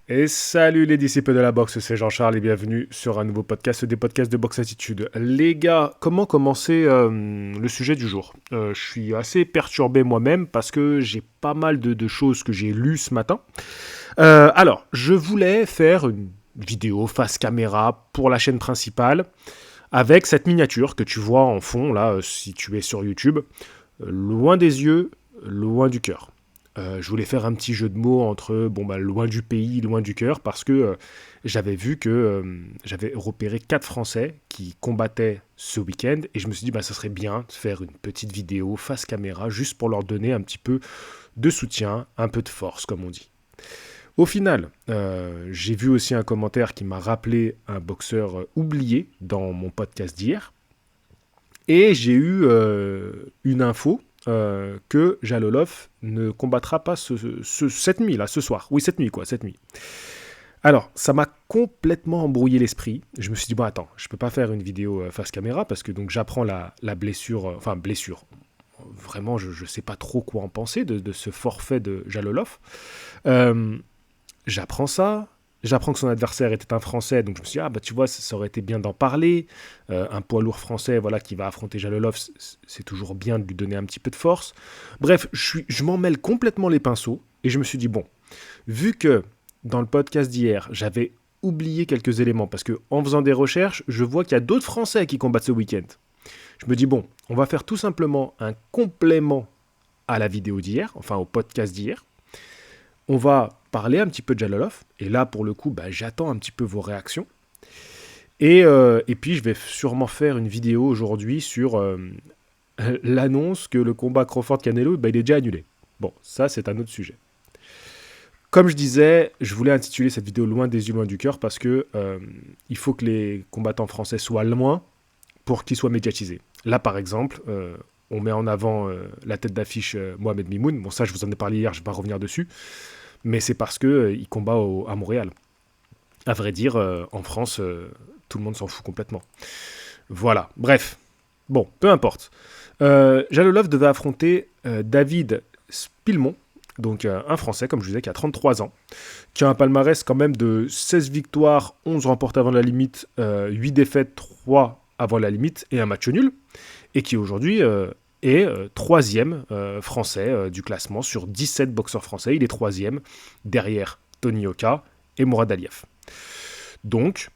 Et salut les disciples de la boxe, c'est Jean-Charles et bienvenue sur un nouveau podcast des podcasts de Boxe Attitude. Les gars, comment commencer le sujet du jour? Je suis assez perturbé moi-même parce que j'ai pas mal de choses que j'ai lues ce matin. Alors, je voulais faire une vidéo face caméra pour la chaîne principale avec cette miniature que tu vois en fond là si tu es sur YouTube. Loin des yeux, loin du cœur. Je voulais faire un petit jeu de mots entre loin du pays, loin du cœur, parce que j'avais vu que j'avais repéré 4 Français qui combattaient ce week-end, et je me suis dit, ça serait bien de faire une petite vidéo face caméra, juste pour leur donner un petit peu de soutien, un peu de force, comme on dit. Au final, j'ai vu aussi un commentaire qui m'a rappelé un boxeur oublié dans mon podcast d'hier, et j'ai eu une info que Jalolov ne combattra pas cette nuit, là, ce soir. Oui, cette nuit, quoi, cette nuit. Alors, ça m'a complètement embrouillé l'esprit. Je me suis dit, attends, je peux pas faire une vidéo face caméra parce que donc j'apprends la blessure, blessure. Vraiment, je sais pas trop quoi en penser de ce forfait de Jalolov. Euh, J'apprends ça. J'apprends que son adversaire était un Français, donc je me suis dit, tu vois, ça aurait été bien d'en parler. Un poids lourd français voilà, qui va affronter Jalolov, c'est toujours bien de lui donner un petit peu de force. Bref, je m'en mêle complètement les pinceaux, et je me suis dit, vu que dans le podcast d'hier, j'avais oublié quelques éléments, parce que en faisant des recherches, je vois qu'il y a d'autres Français qui combattent ce week-end. Je me dis, on va faire tout simplement un complément à la vidéo d'hier, enfin au podcast d'hier. On va parler un petit peu de Jalolov, et là pour le coup j'attends un petit peu vos réactions, et puis je vais sûrement faire une vidéo aujourd'hui sur l'annonce que le combat Crawford-Canelo il est déjà annulé. Bon, ça c'est un autre sujet. Comme je disais, je voulais intituler cette vidéo Loin des yeux, loin du cœur, parce que il faut que les combattants français soient loin pour qu'ils soient médiatisés. Là par exemple, on met en avant la tête d'affiche Mohamed Mimoun. Bon, ça je vous en ai parlé hier, je ne vais pas revenir dessus. Mais c'est parce qu'il combat à Montréal. À vrai dire, en France, tout le monde s'en fout complètement. Voilà, bref. Bon, peu importe. Jalolov devait affronter David Spilmon, donc un Français, comme je vous disais, qui a 33 ans, qui a un palmarès quand même de 16 victoires, 11 remportées avant la limite, 8 défaites, 3 avant la limite et un match nul, et qui aujourd'hui est troisième français du classement sur 17 boxeurs français. Il est troisième derrière Tony Oka et Mourad Aliev. Donc,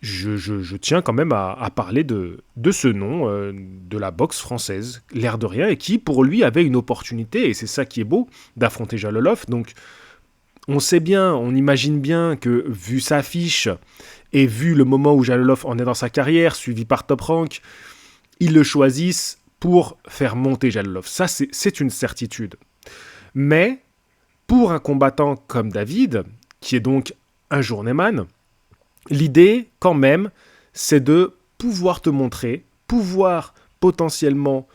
je tiens quand même à parler de ce nom, de la boxe française, l'air de rien, et qui pour lui avait une opportunité, et c'est ça qui est beau, d'affronter Jalolov. Donc, on sait bien, on imagine bien que vu sa fiche, et vu le moment où Jalolov en est dans sa carrière, suivi par Top Rank, ils le choisissent pour faire monter Jalolov. Ça, c'est une certitude. Mais, pour un combattant comme David, qui est donc un journeyman, l'idée, quand même, c'est de pouvoir te montrer, pouvoir potentiellement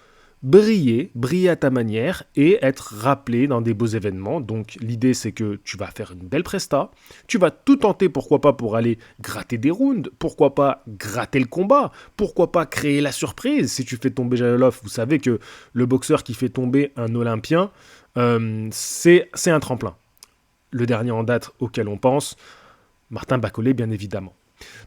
briller à ta manière et être rappelé dans des beaux événements. Donc l'idée c'est que tu vas faire une belle presta, tu vas tout tenter pourquoi pas pour aller gratter des rounds, pourquoi pas gratter le combat, pourquoi pas créer la surprise. Si tu fais tomber Jalolov, vous savez que le boxeur qui fait tomber un Olympien, c'est un tremplin. Le dernier en date auquel on pense, Martin Bacolé bien évidemment.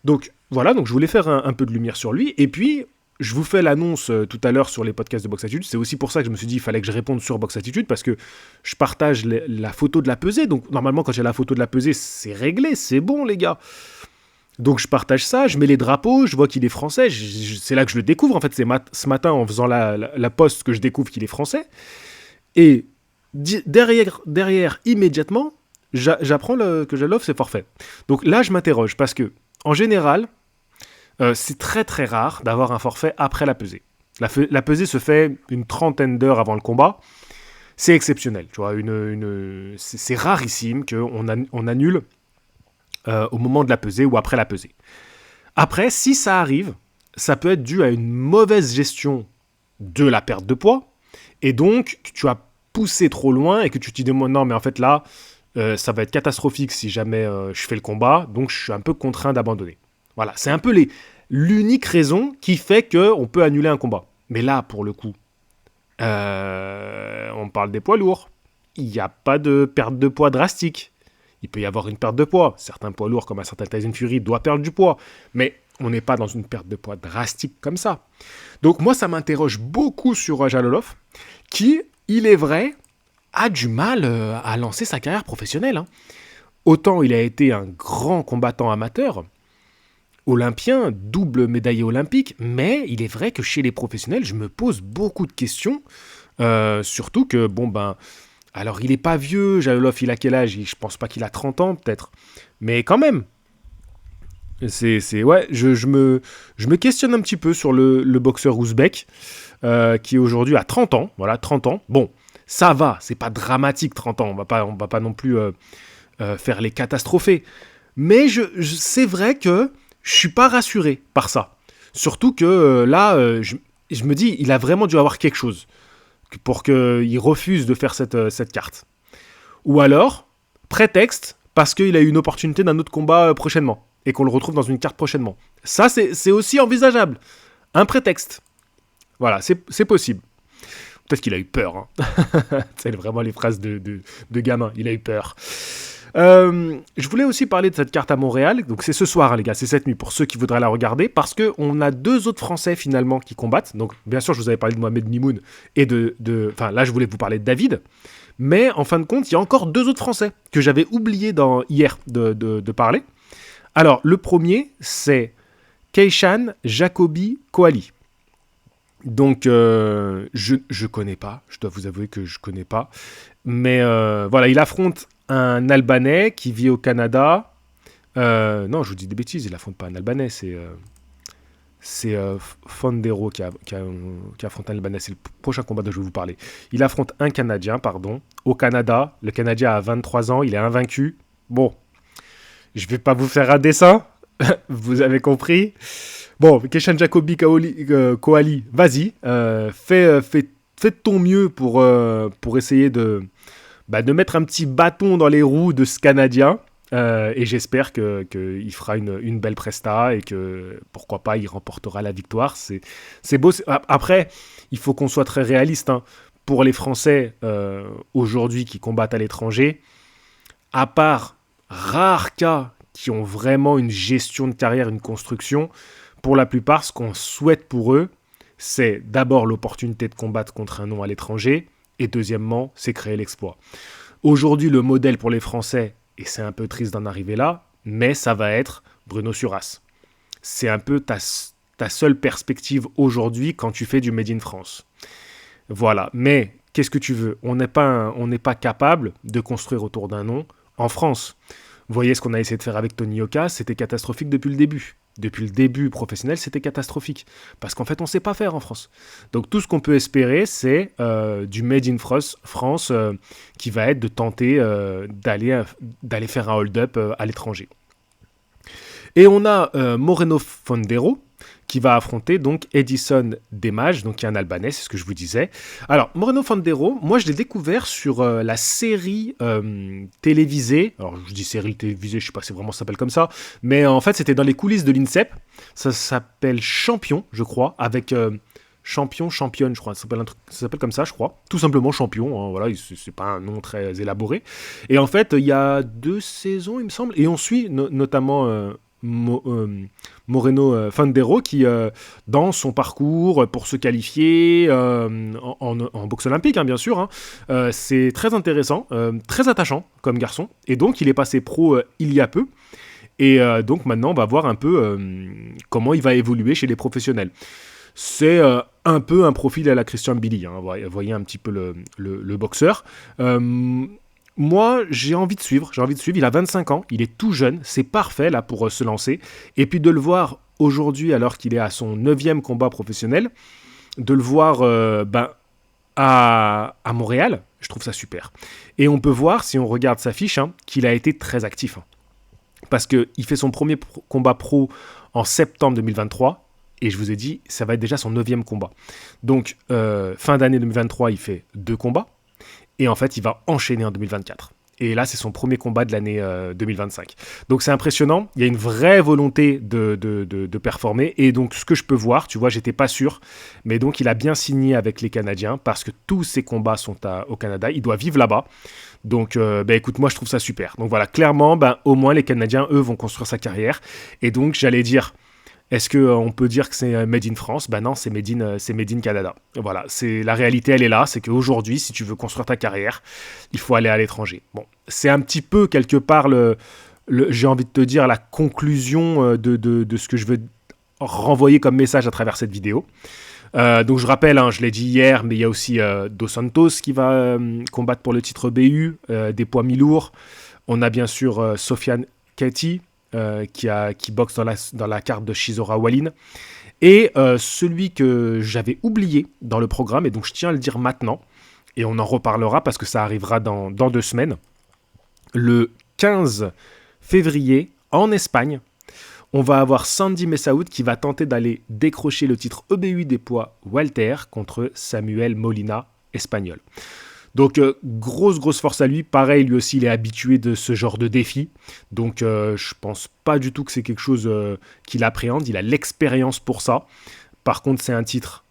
Donc voilà, donc je voulais faire un peu de lumière sur lui, et puis je vous fais l'annonce tout à l'heure sur les podcasts de Box Attitude. C'est aussi pour ça que je me suis dit qu'il fallait que je réponde sur Box Attitude, parce que je partage la photo de la pesée. Donc normalement, quand j'ai la photo de la pesée, c'est réglé, c'est bon les gars. Donc je partage ça, je mets les drapeaux, je vois qu'il est français. C'est là que je le découvre. En fait, c'est ce matin en faisant la post que je découvre qu'il est français. Et derrière immédiatement, j'apprends que Jalolov c'est forfait. Donc là, je m'interroge, parce que en général, c'est très très rare d'avoir un forfait après la pesée. La pesée se fait une trentaine d'heures avant le combat. C'est exceptionnel, tu vois. C'est rarissime qu'on annule au moment de la pesée ou après la pesée. Après, si ça arrive, ça peut être dû à une mauvaise gestion de la perte de poids, et donc tu as poussé trop loin et que tu te dis non mais en fait là, ça va être catastrophique si jamais je fais le combat, donc je suis un peu contraint d'abandonner. Voilà, c'est un peu l'unique raison qui fait qu'on peut annuler un combat. Mais là, pour le coup, on parle des poids lourds. Il n'y a pas de perte de poids drastique. il peut y avoir une perte de poids. Certains poids lourds, comme un certain Tyson Fury, doivent perdre du poids. Mais on n'est pas dans une perte de poids drastique comme ça. Donc moi, ça m'interroge beaucoup sur Jalolov, qui, il est vrai, a du mal à lancer sa carrière professionnelle. Hein. Autant il a été un grand combattant amateur, olympien, double médaillé olympique, mais il est vrai que chez les professionnels, je me pose beaucoup de questions, surtout que, alors il est pas vieux, Jalolov, il a quel âge? Je pense pas qu'il a 30 ans, peut-être, mais quand même, ouais, je me questionne un petit peu sur le boxeur ouzbek, qui aujourd'hui a 30 ans, voilà, 30 ans, bon, ça va, c'est pas dramatique 30 ans, on va pas non plus faire les catastrophés, mais c'est vrai que je suis pas rassuré par ça. Surtout que là, je me dis, il a vraiment dû avoir quelque chose pour qu'il refuse de faire cette carte. Ou alors, prétexte, parce qu'il a eu une opportunité d'un autre combat prochainement, et qu'on le retrouve dans une carte prochainement. Ça, c'est aussi envisageable. Un prétexte. Voilà, c'est possible. Peut-être qu'il a eu peur. Hein. C'est vraiment les phrases de gamin. Il a eu peur. Je voulais aussi parler de cette carte à Montréal. Donc c'est ce soir, hein, les gars, c'est cette nuit pour ceux qui voudraient la regarder, parce qu'on a 2 autres Français finalement qui combattent. Donc bien sûr, je vous avais parlé de Mohamed Mimoun et enfin là, je voulais vous parler de David. Mais en fin de compte, il y a encore 2 autres Français que j'avais oublié hier de parler. Alors le premier, c'est Keishan Jacobi Koali. Donc je connais pas, je dois vous avouer que je connais pas. Mais voilà, il affronte un Albanais qui vit au Canada. Non, je vous dis des bêtises, il affronte pas un Albanais, c'est Fondero qui affronte un Albanais. C'est le prochain combat dont je vais vous parler. Il affronte un Canadien, au Canada. Le Canadien a 23 ans, il est invaincu. Bon, je vais pas vous faire un dessin, vous avez compris. Bon, Keishan Jacobi Koali, vas-y, fais de ton mieux pour essayer de mettre un petit bâton dans les roues de ce Canadien. Et j'espère qu'il fera une belle presta et que, pourquoi pas, il remportera la victoire. C'est beau. Après, il faut qu'on soit très réaliste. Hein. Pour les Français, aujourd'hui, qui combattent à l'étranger, à part rares cas qui ont vraiment une gestion de carrière, une construction, pour la plupart, ce qu'on souhaite pour eux, c'est d'abord l'opportunité de combattre contre un nom à l'étranger, et deuxièmement, c'est créer l'exploit. Aujourd'hui, le modèle pour les Français, et c'est un peu triste d'en arriver là, mais ça va être Bruno Suras. C'est un peu ta seule perspective aujourd'hui quand tu fais du Made in France. Voilà, mais qu'est-ce que tu veux ? On n'est pas capable de construire autour d'un nom en France. Vous voyez ce qu'on a essayé de faire avec Tony Yoka, c'était catastrophique depuis le début. Depuis le début professionnel, c'était catastrophique. Parce qu'en fait, on ne sait pas faire en France. Donc tout ce qu'on peut espérer, c'est du Made in France qui va être de tenter d'aller faire un hold-up à l'étranger. Et on a Moreno Fondero qui va affronter donc Edison Demage, donc qui est un Albanais, c'est ce que je vous disais. Alors, Moreno Fondero, moi je l'ai découvert sur la série télévisée, alors je dis série télévisée, je sais pas si vraiment ça s'appelle comme ça, mais en fait c'était dans les coulisses de l'INSEP, ça s'appelle Champion, je crois, avec championne, je crois, ça s'appelle comme ça, je crois, tout simplement Champion, hein, voilà, c'est pas un nom très élaboré. Et en fait, il y a 2 saisons, il me semble, et on suit notamment... Moreno Fondero qui, dans son parcours pour se qualifier en boxe olympique, hein, bien sûr, hein, c'est très intéressant, très attachant comme garçon, et donc il est passé pro il y a peu, et donc maintenant on va voir un peu comment il va évoluer chez les professionnels. C'est un peu un profil à la Christian Billy, hein, vous voyez un petit peu le boxeur. Moi, j'ai envie de suivre, il a 25 ans, il est tout jeune, c'est parfait là pour se lancer, et puis de le voir aujourd'hui alors qu'il est à son 9e combat professionnel, de le voir à Montréal, je trouve ça super. Et on peut voir, si on regarde sa fiche, hein, qu'il a été très actif, hein, parce qu'il fait son premier combat pro en septembre 2023, et je vous ai dit, ça va être déjà son 9e combat. Donc, fin d'année 2023, il fait 2 combats, et en fait, il va enchaîner en 2024. Et là, c'est son premier combat de l'année 2025. Donc c'est impressionnant. Il y a une vraie volonté de performer. Et donc ce que je peux voir, tu vois, j'étais pas sûr. Mais donc il a bien signé avec les Canadiens parce que tous ses combats sont au Canada. Il doit vivre là-bas. Donc écoute, moi je trouve ça super. Donc voilà, clairement, au moins les Canadiens, eux, vont construire sa carrière. Et donc j'allais dire... Est-ce qu'on peut dire que c'est Made in France ? Non, c'est Made in Canada. Voilà, la réalité, elle est là. C'est qu'aujourd'hui, si tu veux construire ta carrière, il faut aller à l'étranger. Bon, c'est un petit peu, quelque part, j'ai envie de te dire, la conclusion de ce que je veux renvoyer comme message à travers cette vidéo. Donc je rappelle, je l'ai dit hier, mais il y a aussi Dos Santos qui va combattre pour le titre BU, des poids mi-lourds. On a bien sûr Sofiane Keita, qui boxe dans la carte de Chisora Walin. Et celui que j'avais oublié dans le programme, et donc je tiens à le dire maintenant, et on en reparlera parce que ça arrivera dans 2 semaines, le 15 février, en Espagne, on va avoir Sandy Messaoud qui va tenter d'aller décrocher le titre EBU des poids Walter contre Samuel Molina, espagnol. Donc, grosse force à lui. Pareil, lui aussi, il est habitué de ce genre de défi. Donc, je pense pas du tout que c'est quelque chose qu'il appréhende. Il a l'expérience pour ça. Par contre, c'est un titre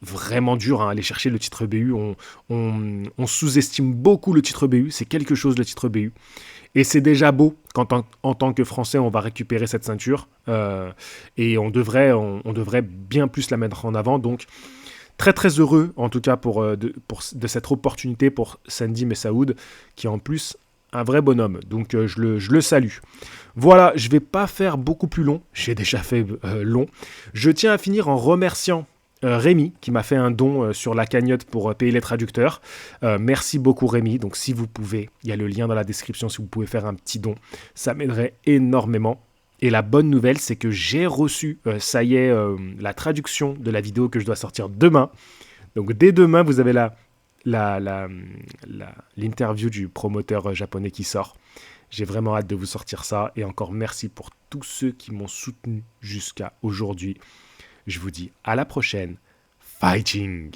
vraiment dur. Aller chercher le titre BU. On sous-estime beaucoup le titre BU. C'est quelque chose, le titre BU. Et c'est déjà beau quand, en tant que Français, on va récupérer cette ceinture. Et on devrait bien plus la mettre en avant. Donc, très heureux en tout cas de cette opportunité pour Sandy Messaoud qui est en plus un vrai bonhomme, donc je le salue. Voilà, je vais pas faire beaucoup plus long, j'ai déjà fait long. Je tiens à finir en remerciant Rémi qui m'a fait un don sur la cagnotte pour payer les traducteurs. Merci beaucoup Rémi, donc si vous pouvez, il y a le lien dans la description si vous pouvez faire un petit don, ça m'aiderait énormément. Et la bonne nouvelle, c'est que j'ai reçu, ça y est, la traduction de la vidéo que je dois sortir demain. Donc dès demain, vous avez l'interview du promoteur japonais qui sort. J'ai vraiment hâte de vous sortir ça. Et encore merci pour tous ceux qui m'ont soutenu jusqu'à aujourd'hui. Je vous dis à la prochaine. Fighting!